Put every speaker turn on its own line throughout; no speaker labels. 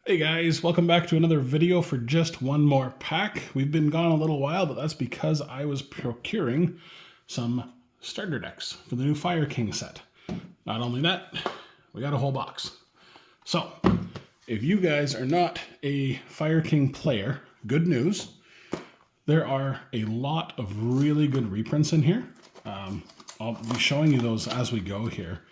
Hey guys, welcome back to another video for just one more pack. We've been gone a little while, but that's because I was procuring some starter decks for the new Fire King set. Not only that, we got a whole box. So, if you guys are not a Fire King player, good news. There are a lot of really good reprints in here. I'll be showing you those as we go here.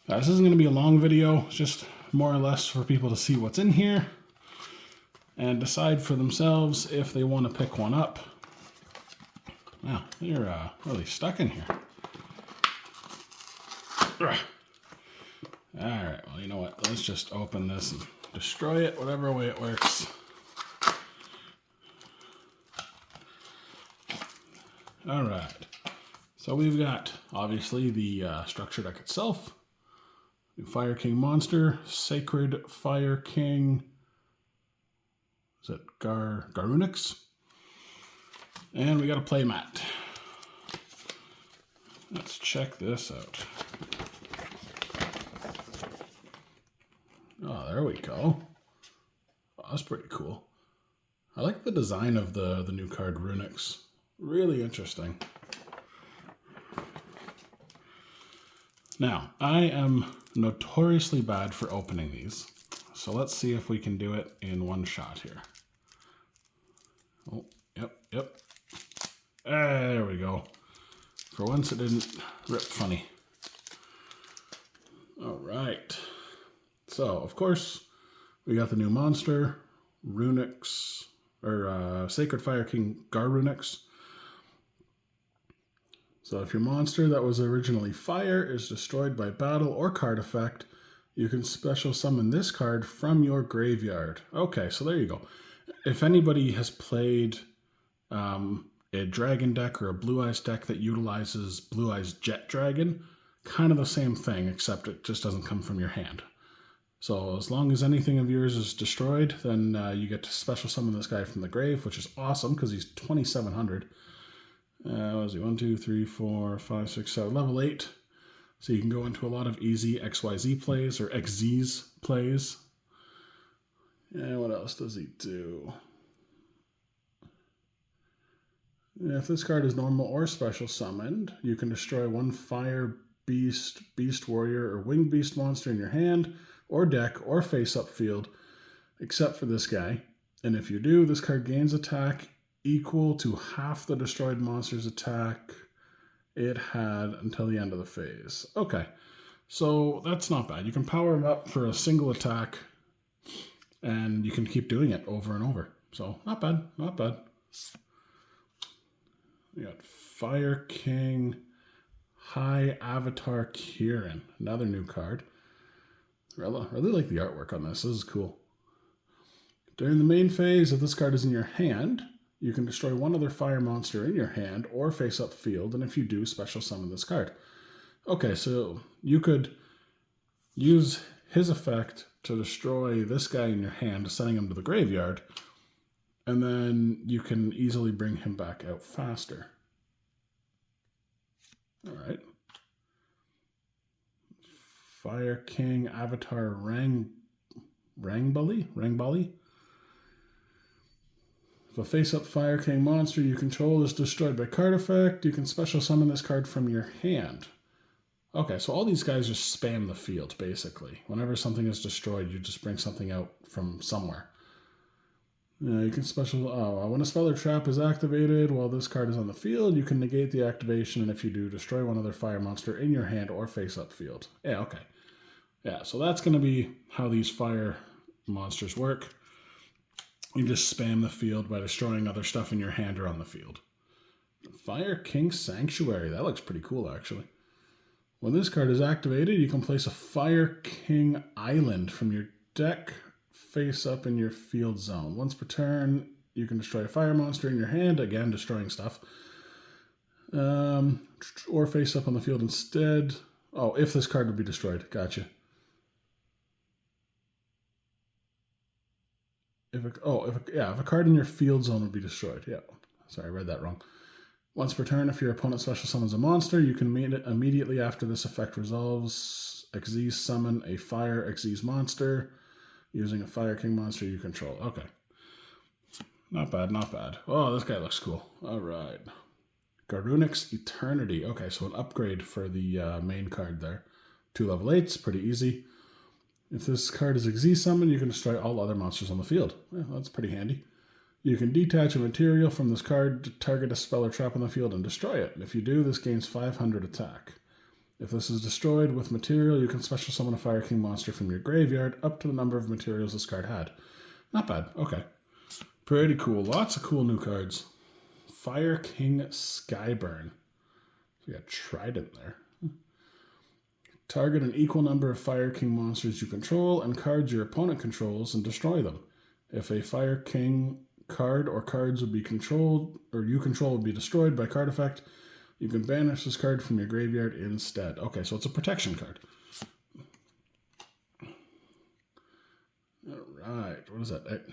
This isn't going to be a long video, just more or less for people to see what's in here and decide for themselves if they want to pick one up. Wow, you're really stuck in here. Alright, well, you know what? Let's just open this and destroy it, whatever way it works. Alright, so we've got, obviously, the structure deck itself. Fire King monster, Sacred Fire King, is it Garunix? And we got a play mat. Let's check this out. Oh, there we go. Oh, that's pretty cool. I like the design of the new card Runix. Really interesting. Now, I am notoriously bad for opening these, so let's see if we can do it in one shot here. Oh, yep. There we go. For once it didn't rip funny. All right. So, of course, we got the new monster, Runix, or Sacred Fire King Garunix. So if your monster that was originally fire is destroyed by battle or card effect, you can special summon this card from your graveyard. Okay, so there you go. If anybody has played a dragon deck or a Blue Eyes deck that utilizes Blue Eyes Jet Dragon, kind of the same thing, except it just doesn't come from your hand. So as long as anything of yours is destroyed, then you get to special summon this guy from the grave, which is awesome because he's 2,700. What is he? 1, 2, 3, 4, 5, 6, 7, level 8. So you can go into a lot of easy XYZ plays or XZ's plays. And what else does he do? If this card is normal or special summoned, you can destroy one fire beast, beast warrior, or winged beast monster in your hand, or deck, or face-up field, except for this guy. And if you do, this card gains attack equal to half the destroyed monster's attack it had until the end of the phase. Okay, so that's not bad. You can power him up for a single attack, and you can keep doing it over and over. So not bad, not bad. We got Fire King High Avatar Kieran, another new card. Really like the artwork on this. This is cool. During the main phase, if this card is in your hand, you can destroy one other fire monster in your hand or face-up field, and if you do, special summon this card. Okay, so you could use his effect to destroy this guy in your hand, sending him to the graveyard, and then you can easily bring him back out faster. All right. Fire King Avatar Rangbali? If a face-up Fire King monster you control is destroyed by card effect, you can special summon this card from your hand. Okay, so all these guys just spam the field, basically. Whenever something is destroyed, you just bring something out from somewhere. You can special... when a spell or trap is activated while this card is on the field, you can negate the activation, and if you do, destroy one other fire monster in your hand or face-up field. Yeah, okay. Yeah, so that's going to be how these fire monsters work. You just spam the field by destroying other stuff in your hand or on the field. Fire King Sanctuary. That looks pretty cool, actually. When this card is activated, you can place a Fire King Island from your deck face up in your field zone. Once per turn, you can destroy a fire monster in your hand, again, destroying stuff. Or face up on the field instead. Oh, if this card would be destroyed. Gotcha. If a card in your field zone would be destroyed. Yeah, sorry, I read that wrong. Once per turn, if your opponent special summons a monster, you can immediately after this effect resolves, Xyz summon a fire Xyz monster. using a Fire King monster you control. Okay. Not bad, not bad. Oh, this guy looks cool. All right. Garunik's Eternity. Okay, so an upgrade for the main card there. 2 level 8s, pretty easy. If this card is Xyz summon, you can destroy all other monsters on the field. Well, that's pretty handy. You can detach a material from this card to target a spell or trap on the field and destroy it. If you do, this gains 500 attack. If this is destroyed with material, you can special summon a Fire King monster from your graveyard up to the number of materials this card had. Not bad. Okay. Pretty cool. Lots of cool new cards. Fire King Skyburn. We got Trident there. Target an equal number of Fire King monsters you control and cards your opponent controls and destroy them. If a Fire King card or cards would be controlled or you control would be destroyed by card effect, you can banish this card from your graveyard instead. Okay, so it's a protection card. All right, what is that?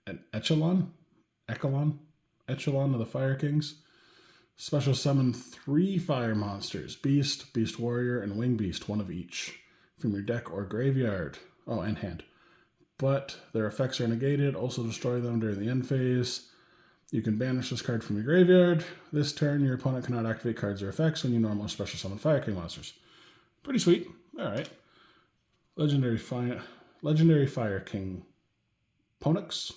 An Echelon? Echelon of the Fire Kings. Special summon 3 fire monsters, Beast, Beast Warrior, and Wing Beast, 1 of each, from your deck or graveyard. Oh, and hand. But their effects are negated, also destroy them during the end phase. You can banish this card from your graveyard. This turn, your opponent cannot activate cards or effects when you normally special summon Fire King monsters. Pretty sweet. All right. Legendary Fire King Ponix.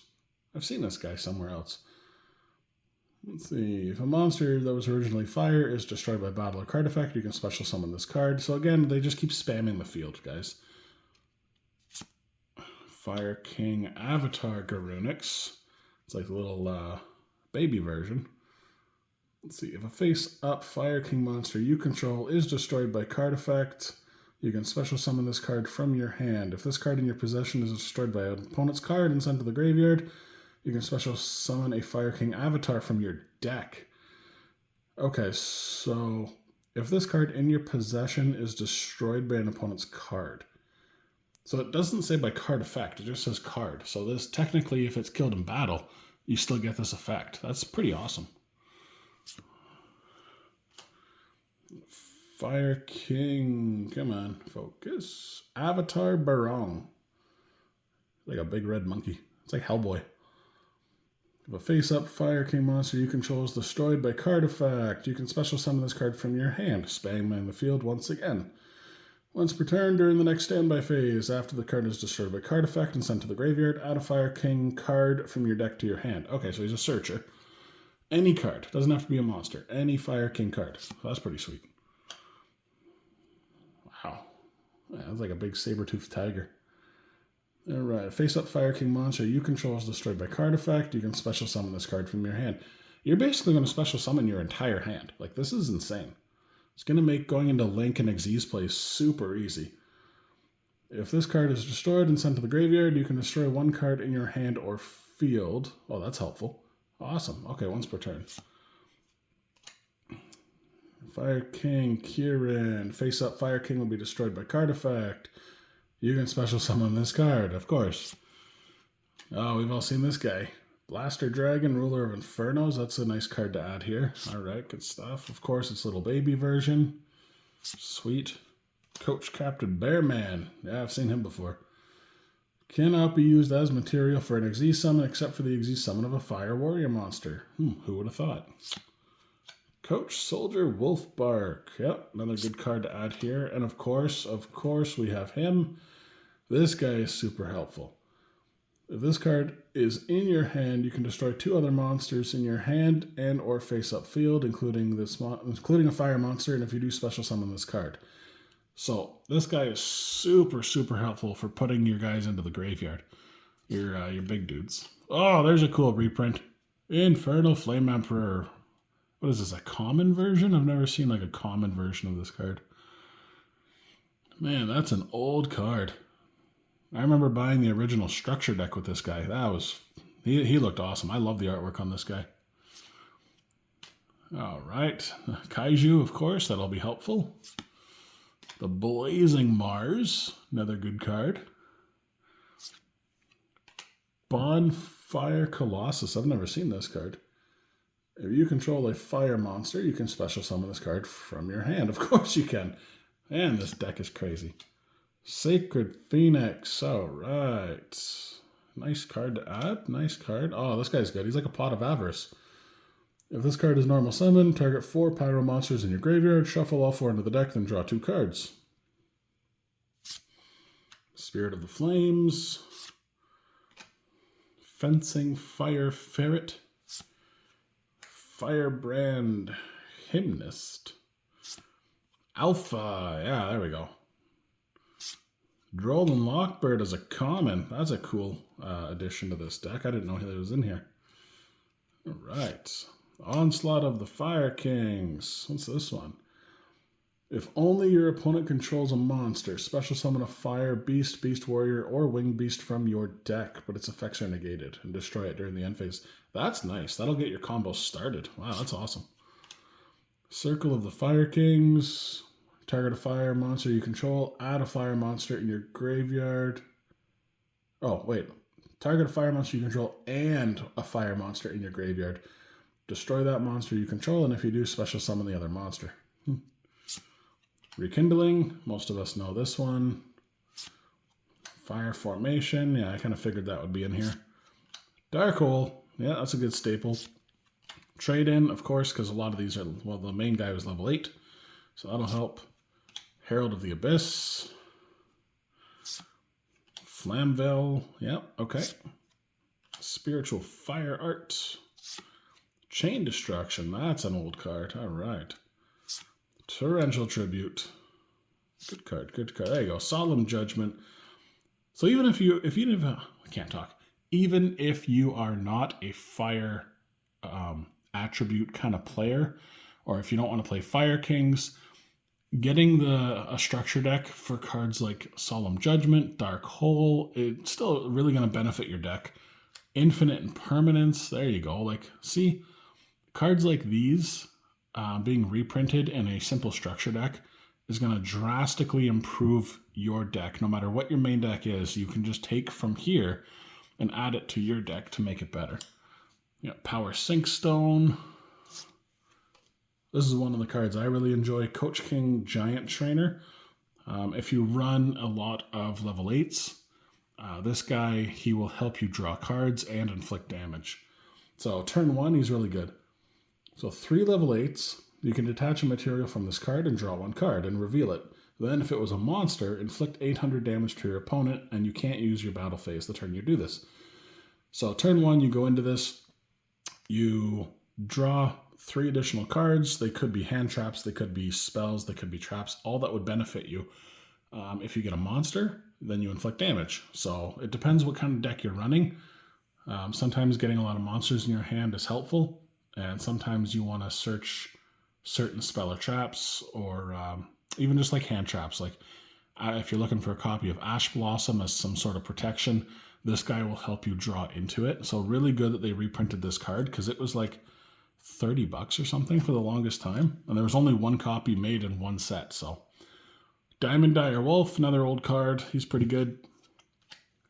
I've seen this guy somewhere else. Let's see. If a monster that was originally fire is destroyed by battle or card effect, you can special summon this card. So again, they just keep spamming the field, guys. Fire King Avatar Garunix. It's like a little baby version. Let's see. If a face-up Fire King monster you control is destroyed by card effect, you can special summon this card from your hand. If this card in your possession is destroyed by an opponent's card and sent to the graveyard, you can special summon a Fire King avatar from your deck. Okay, so if this card in your possession is destroyed by an opponent's card. So it doesn't say by card effect, it just says card. So this, technically, if it's killed in battle, you still get this effect. That's pretty awesome. Fire King, come on, focus. Avatar Barong. Like a big red monkey. It's like Hellboy. If a face-up Fire King monster you control is destroyed by card effect, you can special summon this card from your hand, spamming the field once again. Once per turn during the next standby phase, after the card is destroyed by card effect and sent to the graveyard, add a Fire King card from your deck to your hand. Okay, so he's a searcher. Any card. Doesn't have to be a monster. Any Fire King card. That's pretty sweet. Wow. Yeah, that's like a big saber-toothed tiger. Alright, face-up Fire King monster you control is destroyed by card effect. You can special summon this card from your hand. You're basically going to special summon your entire hand. Like, this is insane. It's going to make going into Link and Xyz's play super easy. If this card is destroyed and sent to the graveyard, you can destroy 1 card in your hand or field. Oh, that's helpful. Awesome. Okay, once per turn. Fire King Kieran. Face-up Fire King will be destroyed by card effect. You can special summon this card, of course. Oh, we've all seen this guy. Blaster Dragon, Ruler of Infernos. That's a nice card to add here. All right, good stuff. Of course, it's little baby version. Sweet. Coach Captain Bearman. Yeah, I've seen him before. Cannot be used as material for an Xyz summon except for the Xyz summon of a Fire Warrior monster. Who would have thought? Coach Soldier Wolfbark. Yep, another good card to add here. And of course, we have him. This guy is super helpful. If this card is in your hand, you can destroy 2 other monsters in your hand and or face-up field, including a fire monster, and if you do, special summon this card. So this guy is super, super helpful for putting your guys into the graveyard. Your big dudes. Oh, there's a cool reprint. Infernal Flame Emperor. What is this, a common version? I've never seen like a common version of this card. Man, that's an old card. I remember buying the original structure deck with this guy. He looked awesome. I love the artwork on this guy. All right. Kaiju, of course. That'll be helpful. The Blazing Mars. Another good card. Bonfire Colossus. I've never seen this card. If you control a fire monster, you can special summon this card from your hand. Of course you can. Man, this deck is crazy. Sacred Phoenix. All right. Nice card to add. Nice card. Oh, this guy's good. He's like a Pot of Avarice. If this card is normal summon, target 4 pyro monsters in your graveyard, shuffle all 4 into the deck, then draw 2 cards. Spirit of the Flames. Fencing Fire Ferret. Firebrand Hymnist. Alpha. Yeah, there we go. Droll and Lockbird as a common. That's a cool addition to this deck. I didn't know he was in here. All right. Onslaught of the Fire Kings. What's this one? If only your opponent controls a monster, special summon a Fire Beast, Beast Warrior, or Winged Beast from your deck, but its effects are negated, and destroy it during the end phase. That's nice. That'll get your combo started. Wow, that's awesome. Circle of the Fire Kings. Target a fire monster you control. Add a fire monster in your graveyard. Oh, wait. Target a fire monster you control and a fire monster in your graveyard. Destroy that monster you control, and if you do, special summon the other monster. Rekindling. Most of us know this one. Fire Formation. Yeah, I kind of figured that would be in here. Dark Hole. Yeah, that's a good staple. Trade in, of course, because a lot of these are, well, the main guy was level 8. So that'll help. Herald of the Abyss. Flamvell. Yep, okay. Spiritual Fire Art. Chain Destruction. That's an old card. All right. Torrential Tribute. Good card, good card. There you go. Solemn Judgment. So even if you I can't talk. Even if you are not a fire attribute kind of player, or if you don't want to play Fire Kings, getting a structure deck for cards like Solemn Judgment, Dark Hole, it's still really going to benefit your deck. Infinite Impermanence, there you go. Like, see, cards like these being reprinted in a simple structure deck is going to drastically improve your deck. No matter what your main deck is, you can just take from here and add it to your deck to make it better. You know, Power Sink Stone. This is one of the cards I really enjoy. Coach King Giant Trainer. If you run a lot of level 8s, this guy, he will help you draw cards and inflict damage. So turn 1, he's really good. So 3 level 8s, you can detach a material from this card and draw 1 card and reveal it. Then if it was a monster, inflict 800 damage to your opponent, and you can't use your battle phase the turn you do this. So turn 1, you go into this, you draw 3 additional cards. They could be hand traps, they could be spells, they could be traps, all that would benefit you. If you get a monster, then you inflict damage. So it depends what kind of deck you're running. Sometimes getting a lot of monsters in your hand is helpful, and sometimes you want to search certain spell or traps, or even just like hand traps. Like if you're looking for a copy of Ash Blossom as some sort of protection, this guy will help you draw into it. So really good that they reprinted this card, because it was like $30 or something for the longest time, and there was only 1 copy made in 1 set. So Diamond Dire Wolf, another old card. He's pretty good.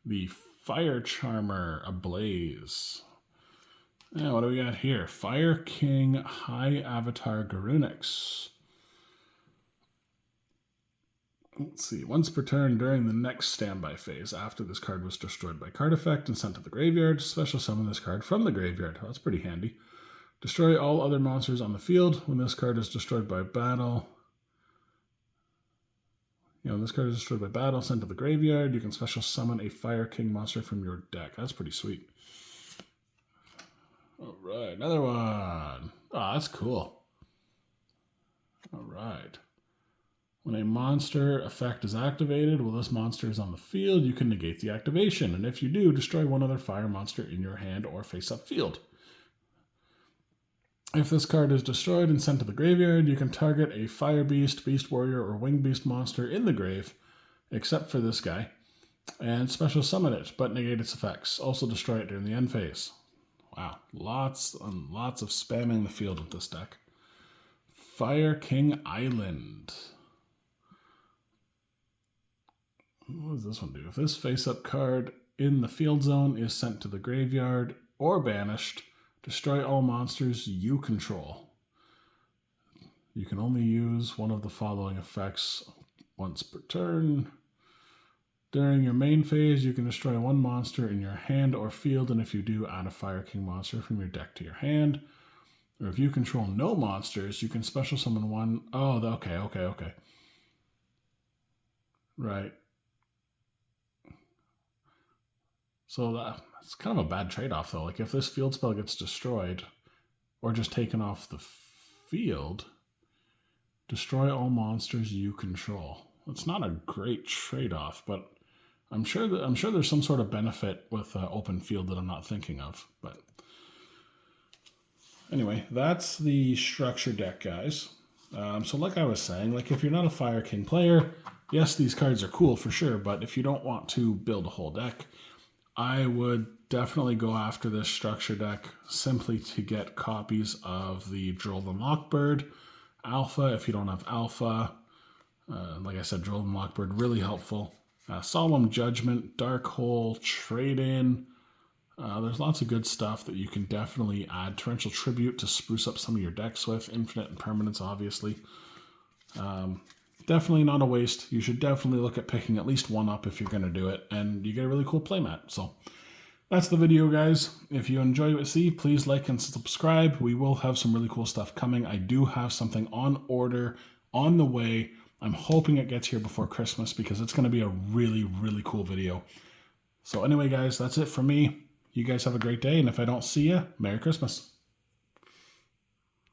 The Fire Charmer Ablaze. Yeah, what do we got here? Fire King High Avatar Garunix. Let's see. Once per turn during the next standby phase, after this card was destroyed by card effect and sent to the graveyard, special summon this card from the graveyard. That's pretty handy. Destroy all other monsters on the field. When this card is destroyed by battle, this card is destroyed by battle, sent to the graveyard, you can special summon a Fire King monster from your deck. That's pretty sweet. All right, another one. Oh, that's cool. All right. When a monster effect is activated, while this monster is on the field, you can negate the activation. And if you do, destroy 1 other fire monster in your hand or face-up field. If this card is destroyed and sent to the graveyard, you can target a Fire Beast, Beast Warrior, or Winged Beast monster in the grave, except for this guy, and special summon it, but negate its effects. Also destroy it during the end phase. Wow, lots and lots of spamming the field with this deck. Fire King Island. What does this one do? If this face-up card in the field zone is sent to the graveyard or banished, destroy all monsters you control. You can only use one of the following effects once per turn. During your main phase, you can destroy one monster in your hand or field, and if you do, add a Fire King monster from your deck to your hand. Or if you control no monsters, you can special summon one. Oh, okay. Right. So that's kind of a bad trade-off, though. Like, if this field spell gets destroyed, or just taken off the field, destroy all monsters you control. It's not a great trade-off, but I'm sure there's some sort of benefit with open field that I'm not thinking of. But anyway, that's the structure deck, guys. So like I was saying, like if you're not a Fire King player, yes, these cards are cool for sure, but if you don't want to build a whole deck, I would definitely go after this structure deck simply to get copies of the Droll the Mockbird Alpha if you don't have Alpha. Like I said, Droll the Mockbird, really helpful. Solemn Judgment, Dark Hole, Trade-In. There's lots of good stuff that you can definitely add. Torrential Tribute to spruce up some of your decks with. Infinite and Permanence, obviously. Definitely not a waste. You should definitely look at picking at least one up if you're going to do it. And you get a really cool playmat. So that's the video, guys. If you enjoy what you see, please like and subscribe. We will have some really cool stuff coming. I do have something on order, on the way. I'm hoping it gets here before Christmas because it's going to be a really, really cool video. So anyway, guys, that's it for me. You guys have a great day, and if I don't see you, Merry Christmas.